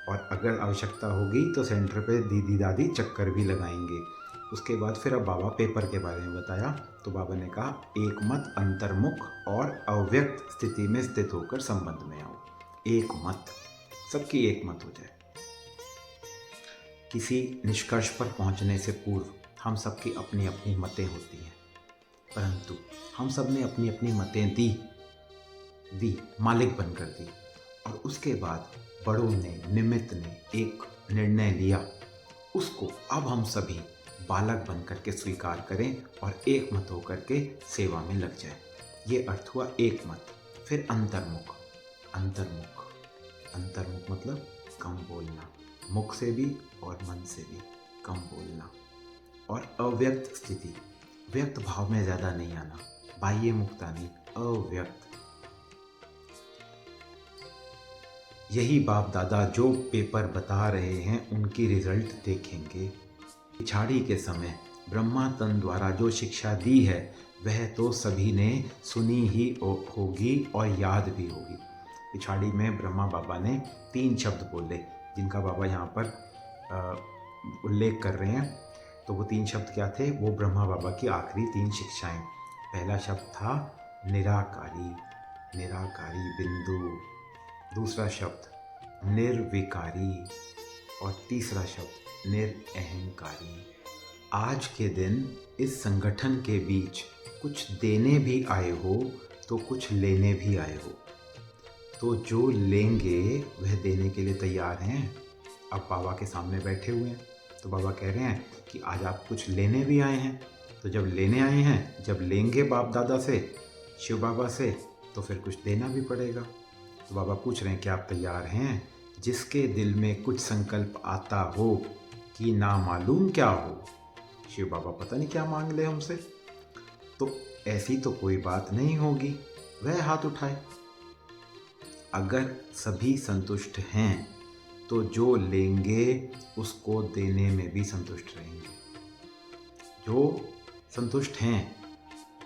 और अगर आवश्यकता होगी तो सेंटर पे दीदी दादी चक्कर भी लगाएंगे। उसके बाद फिर अब बाबा पेपर के बारे में बताया, तो बाबा ने कहा एक मत, अंतर्मुख और अव्यक्त स्थिति में स्थित होकर संबंध में आओ। एक मत, सबकी एक मत हो जाए। किसी निष्कर्ष पर पहुंचने से पूर्व हम सबकी अपनी अपनी मतें होती हैं, परंतु हम सब ने अपनी अपनी मतें दी, मालिक बनकर दी, और उसके बाद बड़ों ने, निमित्त ने एक निर्णय लिया, उसको अब हम सभी बालक बनकर के स्वीकार करें और एक मत होकर के सेवा में लग जाए। ये अर्थ हुआ एक मत। फिर अंतर्मुख, अंतर्मुख मतलब कम बोलना, मुख से भी और मन से भी कम बोलना। और अव्यक्त स्थिति, व्यक्त भाव में ज़्यादा नहीं आना, बाह्य मुक्ता नहीं, अव्यक्त। यही बाप दादा जो पेपर बता रहे हैं उनकी रिजल्ट देखेंगे। पिछाड़ी के समय ब्रह्मा तन द्वारा जो शिक्षा दी है वह तो सभी ने सुनी ही होगी और याद भी होगी। पिछाड़ी में ब्रह्मा बाबा ने 3 शब्द बोले, जिनका बाबा यहाँ पर उल्लेख कर रहे हैं। तो वो 3 शब्द क्या थे? वो ब्रह्मा बाबा की आखिरी 3 शिक्षाएं। पहला शब्द था निराकारी, निराकारी बिंदु। दूसरा शब्द निर्विकारी, और तीसरा शब्द निरअहंकारी। आज के दिन इस संगठन के बीच कुछ देने भी आए हो तो कुछ लेने भी आए हो, तो जो लेंगे वह देने के लिए तैयार हैं। अब बाबा के सामने बैठे हुए हैं, तो बाबा कह रहे हैं कि आज आप कुछ लेने भी आए हैं, तो जब लेने आए हैं, जब लेंगे बाप दादा से, शिव बाबा से, तो फिर कुछ देना भी पड़ेगा। तो बाबा पूछ रहे हैं कि आप तैयार हैं? जिसके दिल में कुछ संकल्प आता हो कि ना मालूम क्या हो, शिव बाबा पता नहीं क्या मांग ले हमसे, तो ऐसी तो कोई बात नहीं होगी, वह हाथ उठाए। अगर सभी संतुष्ट हैं तो जो लेंगे उसको देने में भी संतुष्ट रहेंगे। जो संतुष्ट हैं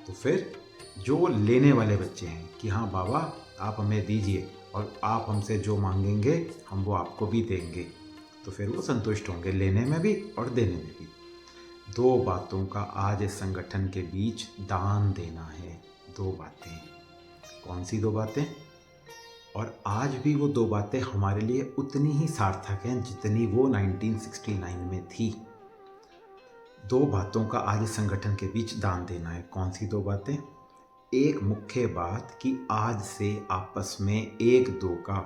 तो फिर जो लेने वाले बच्चे हैं कि हाँ बाबा आप हमें दीजिए और आप हमसे जो मांगेंगे हम वो आपको भी देंगे, तो फिर वो संतुष्ट होंगे, लेने में भी और देने में भी। 2 बातों का आज इस संगठन के बीच दान देना है। 2 बातें। कौन सी 2 बातें? और आज भी वो 2 बातें हमारे लिए उतनी ही सार्थक हैं जितनी वो 1969 में थी। 2 बातों का आज इस संगठन के बीच दान देना है। कौन सी 2 बातें? एक मुख्य बात कि आज से आपस में एक दो का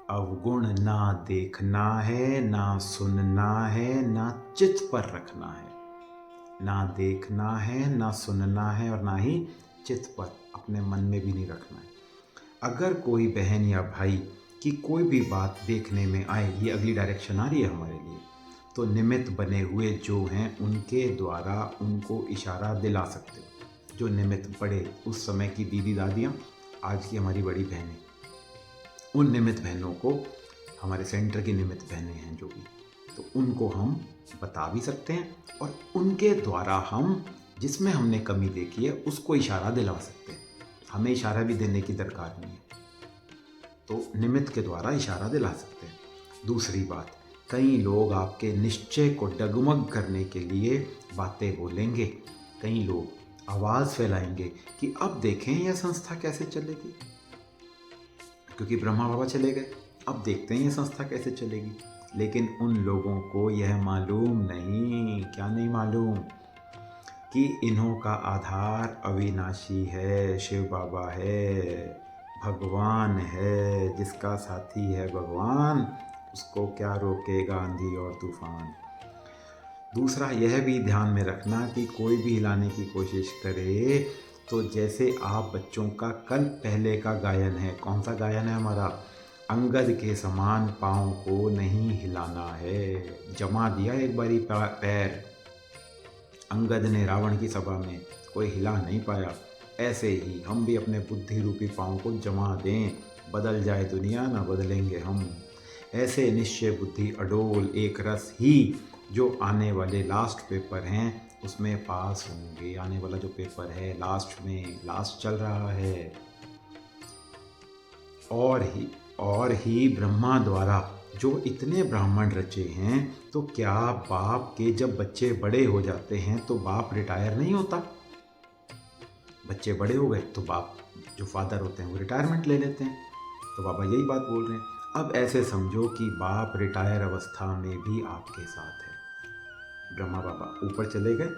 अवगुण ना देखना है, ना सुनना है, ना चित्त पर रखना है। ना देखना है, ना सुनना है, और ना ही चित्त पर, अपने मन में भी नहीं रखना है। अगर कोई बहन या भाई की कोई भी बात देखने में आए, ये अगली डायरेक्शन आ रही है हमारे लिए, तो निमित्त बने हुए जो हैं उनके द्वारा उनको इशारा दिला सकते हो। जो निमित्त पड़े उस समय की दीदी दादियाँ, आज की हमारी बड़ी बहनें, उन निमित्त बहनों को, हमारे सेंटर की निमित्त बहनें हैं जो भी, तो उनको हम बता भी सकते हैं, और उनके द्वारा हम जिसमें हमने कमी देखी है उसको इशारा दिला सकते हैं। हमें इशारा भी देने की दरकार नहीं है, तो निमित्त के द्वारा इशारा दिला सकते हैं। दूसरी बात, कई लोग आपके निश्चय को डगमग करने के लिए बातें बोलेंगे। कई लोग आवाज़ फैलाएंगे कि अब देखें यह संस्था कैसे चलेगी, क्योंकि ब्रह्मा बाबा चले गए, अब देखते हैं ये संस्था कैसे चलेगी। लेकिन उन लोगों को यह मालूम नहीं, क्या नहीं मालूम, कि इन्हों का आधार अविनाशी है, शिव बाबा है, भगवान है। जिसका साथी है भगवान, उसको क्या रोकेगा आंधी और तूफान। दूसरा यह भी ध्यान में रखना कि कोई भी हिलाने की कोशिश करे तो जैसे आप बच्चों का कल पहले का गायन है, कौन सा गायन है हमारा, अंगद के समान पाँव को नहीं हिलाना है। जमा दिया एक बारी पैर अंगद ने रावण की सभा में, कोई हिला नहीं पाया। ऐसे ही हम भी अपने बुद्धि रूपी पाँव को जमा दें, बदल जाए दुनिया ना बदलेंगे हम। ऐसे निश्चय बुद्धि अडोल एक रस ही जो आने वाले लास्ट पेपर हैं उसमें पास होंगे। आने वाला जो पेपर है लास्ट चल रहा है। और ही ब्रह्मा द्वारा जो इतने ब्राह्मण रचे हैं, तो क्या बाप के जब बच्चे बड़े हो जाते हैं तो बाप रिटायर नहीं होता? बच्चे बड़े हो गए तो बाप जो फादर होते हैं वो रिटायरमेंट ले लेते हैं। तो बाबा यही बात बोल रहे हैं। अब ऐसे समझो कि बाप रिटायर अवस्था में भी आपके साथ है। ब्रह्मा बाबा ऊपर चले गए,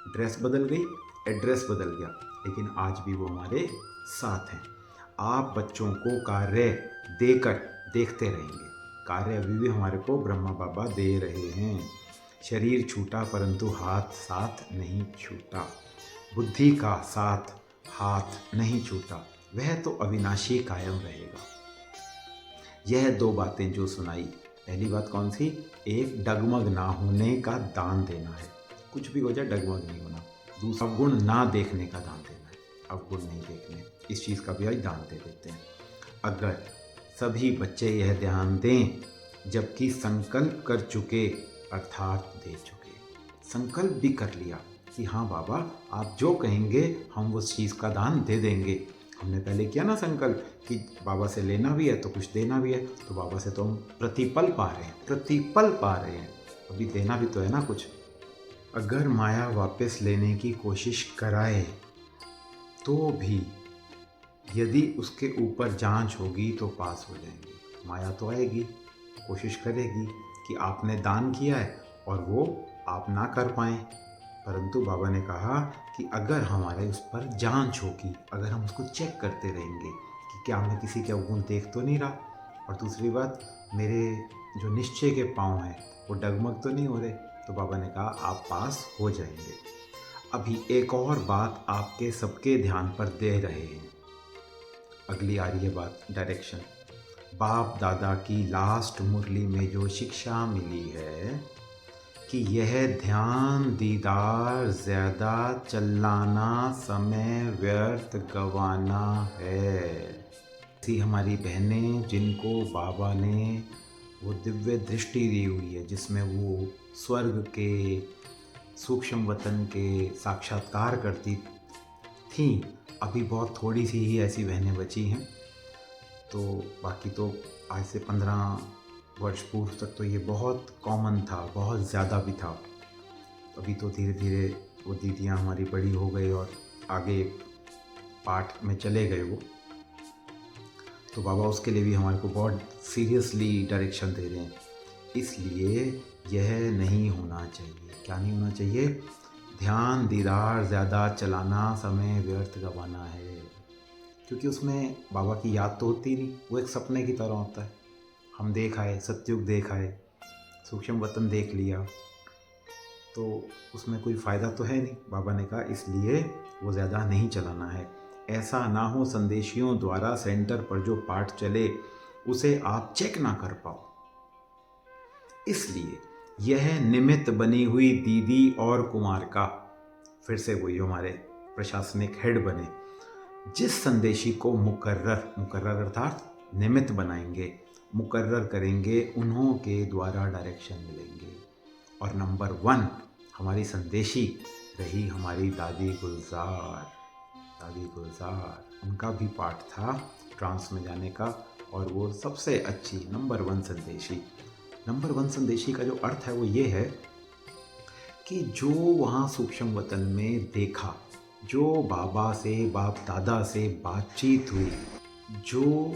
ड्रेस बदल गई, एड्रेस बदल गया, लेकिन आज भी वो हमारे साथ हैं। आप बच्चों को कार्य देकर देखते रहेंगे। कार्य अभी भी हमारे को ब्रह्मा बाबा दे रहे हैं। शरीर छूटा परंतु हाथ साथ नहीं छूटा। बुद्धि का साथ हाथ नहीं छूटा, वह तो अविनाशी कायम रहेगा। यह दो बातें जो सुनाई, पहली बात कौन सी, एक डगमग ना होने का दान देना है, कुछ भी हो जाए डगमग नहीं होना। दूसरा गुण ना देखने का दान देना है, अवगुण नहीं देखने, इस चीज़ का भी आज दान दे देते हैं। अगर सभी बच्चे यह ध्यान दें, जबकि संकल्प कर चुके अर्थात दे चुके, संकल्प भी कर लिया कि हाँ बाबा आप जो कहेंगे हम उस चीज़ का दान दे देंगे। हमने पहले किया ना संकल्प कि बाबा से लेना भी है तो कुछ देना भी है, तो बाबा से तो हम प्रतिपल पा रहे हैं, अभी देना भी तो है ना कुछ। अगर माया वापस लेने की कोशिश कराए तो भी यदि उसके ऊपर जांच होगी तो पास हो जाएंगे। माया तो आएगी, कोशिश करेगी कि आपने दान किया है और वो आप ना कर पाएँ, परंतु बाबा ने कहा कि अगर हमारे उस पर जांच होगी, अगर हम उसको चेक करते रहेंगे कि क्या मैं किसी के अवगुण देख तो नहीं रहा, और दूसरी बात मेरे जो निश्चय के पाँव हैं वो डगमग तो नहीं हो रहे, तो बाबा ने कहा आप पास हो जाएंगे। अभी एक और बात आपके सबके ध्यान पर दे रहे हैं। अगली आ रही है बात, डायरेक्शन। बाप दादा की लास्ट मुरली में जो शिक्षा मिली है कि यह ध्यान दीदार ज़्यादा चलाना समय व्यर्थ गवाना है। ऐसी हमारी बहनें जिनको बाबा ने वो दिव्य दृष्टि दी हुई है, जिसमें वो स्वर्ग के सूक्ष्म वतन के साक्षात्कार करती थीं, अभी बहुत थोड़ी सी ही ऐसी बहनें बची हैं। तो बाकी तो आज से 15 वर्ष पूर्व तक तो ये बहुत कॉमन था, बहुत ज़्यादा भी था। अभी तो धीरे धीरे वो दीदियाँ हमारी बड़ी हो गई और आगे पाठ में चले गए वो, तो बाबा उसके लिए भी हमारे को बहुत सीरियसली डायरेक्शन दे रहे हैं। इसलिए यह नहीं होना चाहिए। क्या नहीं होना चाहिए? ध्यान दीदार ज़्यादा चलाना समय व्यर्थ गवाना है, क्योंकि उसमें बाबा की याद तो होती नहीं, वो एक सपने की तरह होता है। हम देख आए, सतयुग देख आए, सूक्ष्म वतन देख लिया, तो उसमें कोई फ़ायदा तो है नहीं। बाबा ने कहा इसलिए वो ज़्यादा नहीं चलाना है। ऐसा ना हो संदेशियों द्वारा सेंटर पर जो पाठ चले उसे आप चेक ना कर पाओ। इसलिए यह निमित्त बनी हुई दीदी और कुमार का, फिर से वही हमारे प्रशासनिक हेड बने, जिस संदेशी को मुकर्रर अर्थात निमित्त बनाएंगे, मुकर्रर करेंगे, उन्हों के द्वारा डायरेक्शन मिलेंगे। और नंबर 1 हमारी संदेशी रही हमारी दादी गुलजार। उनका भी पाठ था ट्रांस में जाने का, और वो सबसे अच्छी नंबर 1 संदेशी। नंबर 1 संदेशी का जो अर्थ है वो ये है कि जो वहाँ सूक्ष्म वतन में देखा, जो बाबा से बाप दादा से बातचीत हुई, जो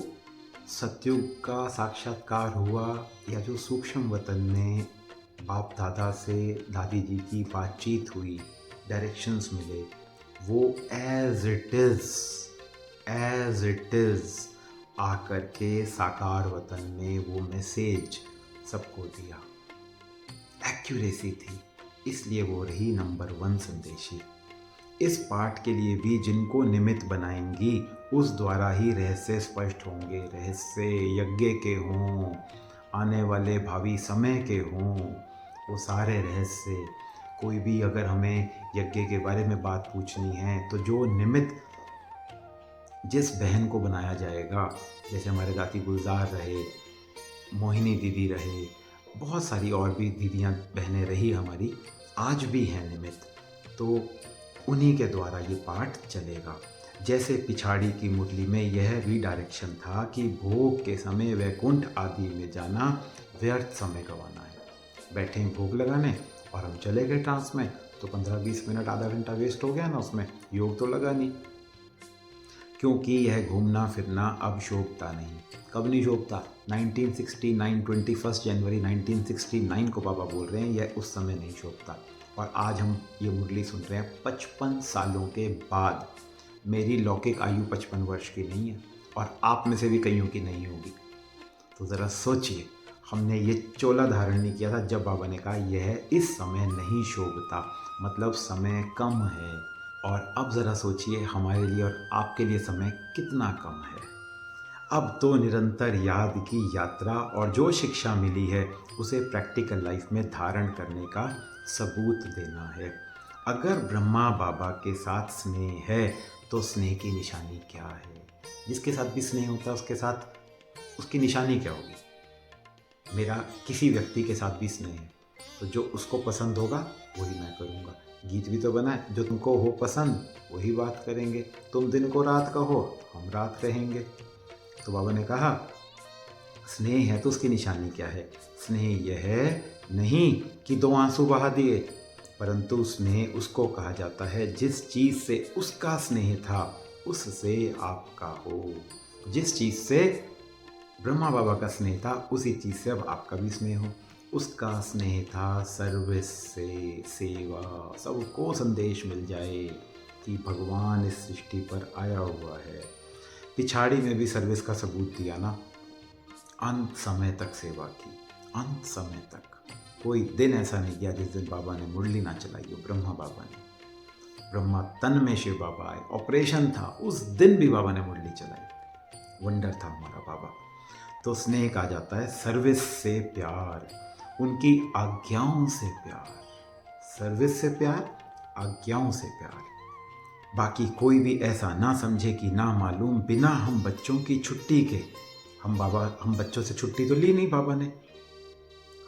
सतयुग का साक्षात्कार हुआ, या जो सूक्ष्म वतन में बाप दादा से दादी जी की बातचीत हुई, डायरेक्शंस मिले, वो एज इट इज़ आकर के साकार वतन में वो मैसेज सबको दिया। एक्यूरेसी थी, इसलिए वो रही नंबर 1 संदेशी। इस पाठ के लिए भी जिनको निमित्त बनाएंगी उस द्वारा ही रहस्य स्पष्ट होंगे। रहस्य यज्ञ के हों, आने वाले भावी समय के हों, वो सारे रहस्य। कोई भी अगर हमें यज्ञ के बारे में बात पूछनी है तो जो निमित्त जिस बहन को बनाया जाएगा, जैसे हमारे दाती गुलजार रहे, मोहिनी दीदी रहे, बहुत सारी और भी दीदियाँ बहनें रही हमारी, आज भी हैं निमित्त, तो उन्हीं के द्वारा ये पाठ चलेगा। जैसे पिछाड़ी की मुरली में यह भी डायरेक्शन था कि भोग के समय वैकुंठ आदि में जाना व्यर्थ समय गंवाना है। बैठे भोग लगाने और हम चले गए ट्रांस में, तो 15-20 मिनट आधा घंटा वेस्ट हो गया ना, उसमें योग तो लगा नहीं। क्योंकि यह घूमना फिरना अब शोभता नहीं। कब नहीं शोभता? 1969, 21 जनवरी 1969 को बाबा बोल रहे हैं, यह उस समय नहीं शोभता। और आज हम ये मुरली सुन रहे हैं 55 सालों के बाद। मेरी लौकिक आयु 55 वर्ष की नहीं है और आप में से भी कईयों की नहीं होगी। तो ज़रा सोचिए, हमने ये चोला धारण नहीं किया था जब बाबा ने कहा यह इस समय नहीं शोभता, मतलब समय कम है। और अब ज़रा सोचिए हमारे लिए और आपके लिए समय कितना कम है। अब तो निरंतर याद की यात्रा और जो शिक्षा मिली है उसे प्रैक्टिकल लाइफ में धारण करने का सबूत देना है। अगर ब्रह्मा बाबा के साथ स्नेह है तो स्नेह की निशानी क्या है? जिसके साथ भी स्नेह होता है उसके साथ उसकी निशानी क्या होगी? मेरा किसी व्यक्ति के साथ भी स्नेह है तो जो उसको पसंद होगा वही मैं करूँगा। गीत भी तो बना है, जो तुमको हो पसंद वही बात करेंगे। तुम दिन को रात कहो, हम रात कहेंगे। तो बाबा ने कहा स्नेह है तो उसकी निशानी क्या है? स्नेह यह है नहीं कि 2 आंसू बहा दिए, परंतु स्नेह उसको कहा जाता है जिस चीज़ से उसका स्नेह था उससे आपका हो। जिस चीज़ से ब्रह्मा बाबा का स्नेह था उसी चीज़ से अब आपका भी स्नेह हो। उसका स्नेह था सर्विस से, सेवा, सबको संदेश मिल जाए कि भगवान इस सृष्टि पर आया हुआ है। पिछाड़ी में भी सर्विस का सबूत दिया ना, अंत समय तक सेवा की, अंत समय तक। कोई दिन ऐसा नहीं गया जिस दिन बाबा ने मुरली ना चलाई हो। ब्रह्मा बाबा ने, ब्रह्मा तन में शिव बाबा आए, ऑपरेशन था, उस दिन भी बाबा ने मुरली चलाई। वंडर था हमारा बाबा। तो स्नेह कहा जाता है सर्विस से प्यार, उनकी आज्ञाओं से प्यार। सर्विस से प्यार, आज्ञाओं से प्यार। बाकी कोई भी ऐसा ना समझे कि ना मालूम बिना हम बच्चों की छुट्टी के, हम बच्चों से छुट्टी तो ली नहीं बाबा ने।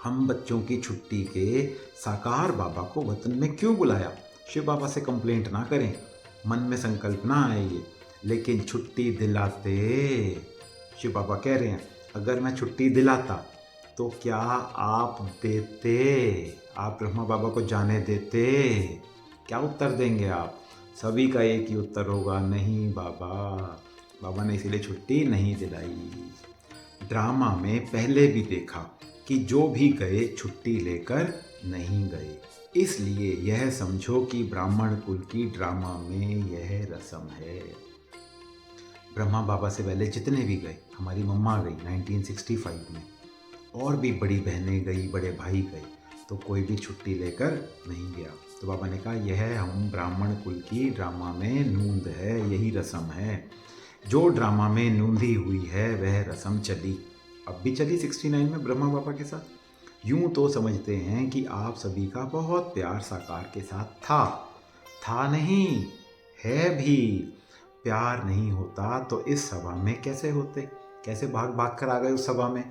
हम बच्चों की छुट्टी के साकार बाबा को वतन में क्यों बुलाया? शिव बाबा से कंप्लेंट ना करें, मन में संकल्प ना आए ये, लेकिन छुट्टी दिलाते। शिव बाबा कह रहे हैं अगर मैं छुट्टी दिलाता तो क्या आप देते? आप ब्रह्मा बाबा को जाने देते? क्या उत्तर देंगे आप? सभी का एक ही उत्तर होगा, नहीं बाबा। बाबा ने इसीलिए छुट्टी नहीं दिलाई। ड्रामा में पहले भी देखा कि जो भी गए छुट्टी लेकर नहीं गए। इसलिए यह समझो कि ब्राह्मण कुल की ड्रामा में यह रस्म है। ब्रह्मा बाबा से पहले जितने भी गए, हमारी मम्मा गई 1965 में, और भी बड़ी बहनें गई, बड़े भाई गए, तो कोई भी छुट्टी लेकर नहीं गया। तो बाबा ने कहा यह हम ब्राह्मण कुल की ड्रामा में नूंद है, यही रस्म है। जो ड्रामा में नूंदी हुई है वह रस्म चली, अब भी चली 69 में ब्रह्मा बाबा के साथ। यूं तो समझते हैं कि आप सभी का बहुत प्यार साकार के साथ था नहीं, है भी। प्यार नहीं होता तो इस सभा में कैसे होते? कैसे भाग भाग कर आ गए उस सभा में?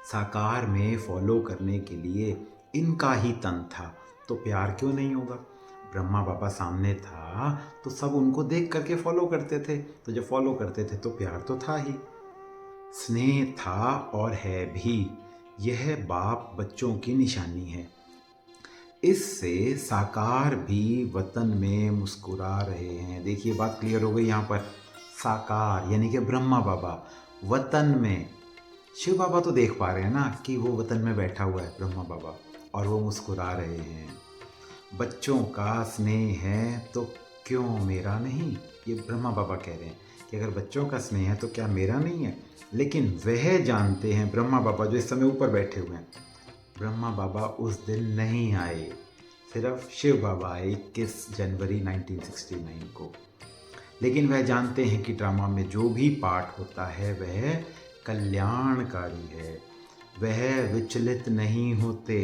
साकार में फॉलो करने के लिए इनका ही तन था, तो प्यार क्यों नहीं होगा? ब्रह्मा बाबा सामने था तो सब उनको देख करके फॉलो करते थे, तो जब फॉलो करते थे तो प्यार तो था ही। स्नेह था और है भी, यह बाप बच्चों की निशानी है। इससे साकार भी वतन में मुस्कुरा रहे हैं। देखिए बात क्लियर हो गई यहाँ पर। साकार यानी कि ब्रह्मा बाबा वतन में, शिव बाबा तो देख पा रहे हैं ना कि वो वतन में बैठा हुआ है ब्रह्मा बाबा, और वो मुस्कुरा रहे हैं। बच्चों का स्नेह है तो क्यों मेरा नहीं। ये ब्रह्मा बाबा कह रहे हैं कि अगर बच्चों का स्नेह है तो क्या मेरा नहीं है। लेकिन वह जानते हैं, ब्रह्मा बाबा जो इस समय ऊपर बैठे हुए हैं, ब्रह्मा बाबा उस दिन नहीं आए, सिर्फ शिव बाबा आए 21 जनवरी 1969 को। लेकिन वह जानते हैं कि ड्रामा में जो भी पाठ होता है वह कल्याणकारी है, वह विचलित नहीं होते,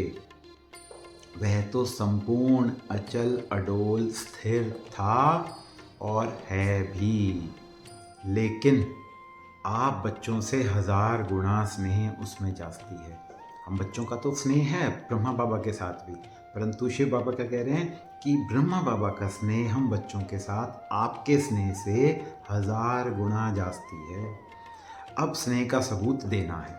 वह तो संपूर्ण अचल अडोल स्थिर था और है भी। लेकिन आप बच्चों से 1000 गुना स्नेह उसमें जास्ती है। हम बच्चों का तो स्नेह है ब्रह्मा बाबा के साथ भी, परंतु शिव बाबा क्या कह रहे हैं कि ब्रह्मा बाबा का स्नेह हम बच्चों के साथ आपके स्नेह से 1000 गुना जास्ती है। अब स्नेह का सबूत देना है।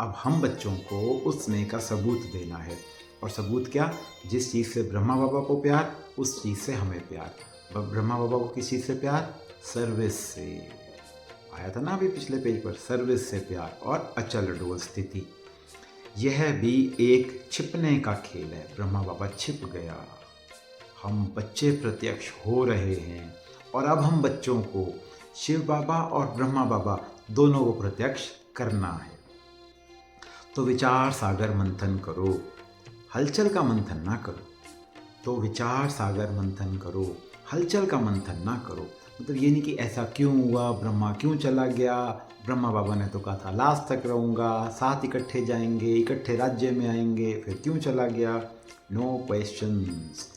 अब हम बच्चों को उस स्नेह का सबूत देना है। और सबूत क्या? जिस चीज़ से ब्रह्मा बाबा को प्यार, उस चीज़ से हमें प्यार। ब्रह्मा बाबा को किस चीज़ से प्यार? सर्विस से। आया था ना अभी पिछले पेज पर, सर्विस से प्यार और अचल अडोल स्थिति। यह भी एक छिपने का खेल है। ब्रह्मा बाबा छिप गया, हम बच्चे प्रत्यक्ष हो रहे हैं और अब हम बच्चों को शिव बाबा और ब्रह्मा बाबा दोनों को प्रत्यक्ष करना है। तो विचार सागर मंथन करो, हलचल का मंथन ना करो। तो विचार सागर मंथन करो, हलचल का मंथन ना करो। मतलब ये नहीं कि ऐसा क्यों हुआ, ब्रह्मा क्यों चला गया, ब्रह्मा बाबा ने तो कहा था लास्ट तक रहूँगा, साथ इकट्ठे जाएंगे, इकट्ठे राज्य में आएंगे, फिर क्यों चला गया। No questions.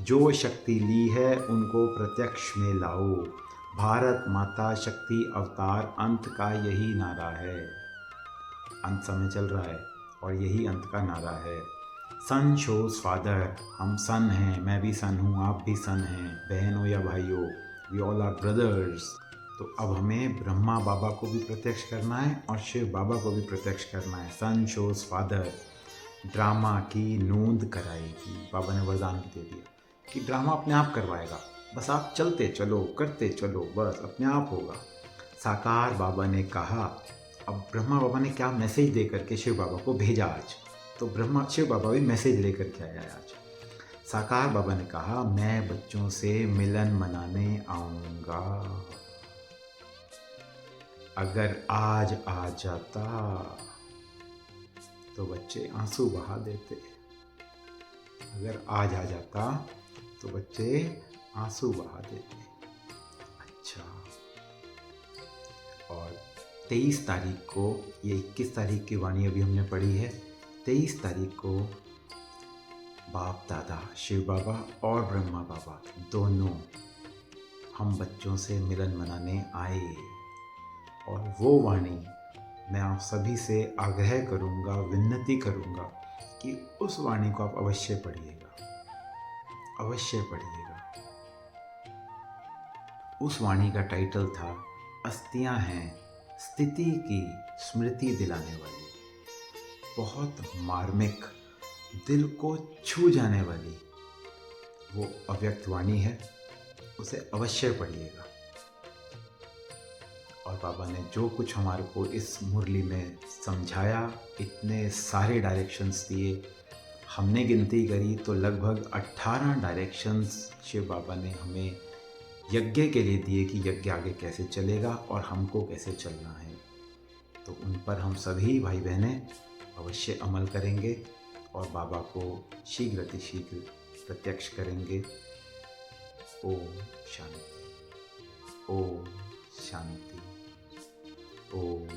जो शक्ति ली है उनको प्रत्यक्ष में लाओ। भारत माता शक्ति अवतार अंत का यही नारा है। अंत समय चल रहा है और यही अंत का नारा है। सन शोज फादर, हम सन हैं, मैं भी सन हूँ, आप भी सन हैं, बहनों या भाइयों, वी ऑल आर ब्रदर्स। तो अब हमें ब्रह्मा बाबा को भी प्रत्यक्ष करना है और शिव बाबा को भी प्रत्यक्ष करना है। सन शोज फादर ड्रामा की नोंद कराएगी। बाबा ने वरदान भी दे दिया कि ड्रामा अपने आप करवाएगा, बस आप चलते चलो, करते चलो, बस अपने आप होगा। साकार बाबा ने कहा। अब ब्रह्मा बाबा ने क्या मैसेज दे करके शिव बाबा को भेजा आज, तो ब्रह्मा शिव बाबा भी मैसेज लेकर के आया आज। साकार बाबा ने कहा, मैं बच्चों से मिलन मनाने आऊंगा। अगर आज आ जाता तो बच्चे आंसू बहा देते। अगर आज आ जाता तो बच्चे आंसू बहा देते। अच्छा, और 23 तारीख को, ये 21 तारीख की वाणी अभी हमने पढ़ी है, 23 तारीख को बाप दादा शिव बाबा और ब्रह्मा बाबा दोनों हम बच्चों से मिलन मनाने आए। और वो वाणी मैं आप सभी से आग्रह करूँगा, विनती करूँगा कि उस वाणी को आप अवश्य पढ़िएगा, अवश्य पढ़िएगा। उस वाणी का टाइटल था, अस्थियां हैं स्थिति की स्मृति दिलाने वाली। बहुत मार्मिक, दिल को छू जाने वाली वो अव्यक्त वाणी है, उसे अवश्य पढ़िएगा। और बाबा ने जो कुछ हमारे को इस मुरली में समझाया, इतने सारे डायरेक्शंस दिए, हमने गिनती करी तो लगभग 18 डायरेक्शंस शिव बाबा ने हमें यज्ञ के लिए दिए कि यज्ञ आगे कैसे चलेगा और हमको कैसे चलना है। तो उन पर हम सभी भाई बहनें अवश्य अमल करेंगे और बाबा को शीघ्र अतिशीघ्र प्रत्यक्ष करेंगे। ओम शांति, ओम शांति, ओम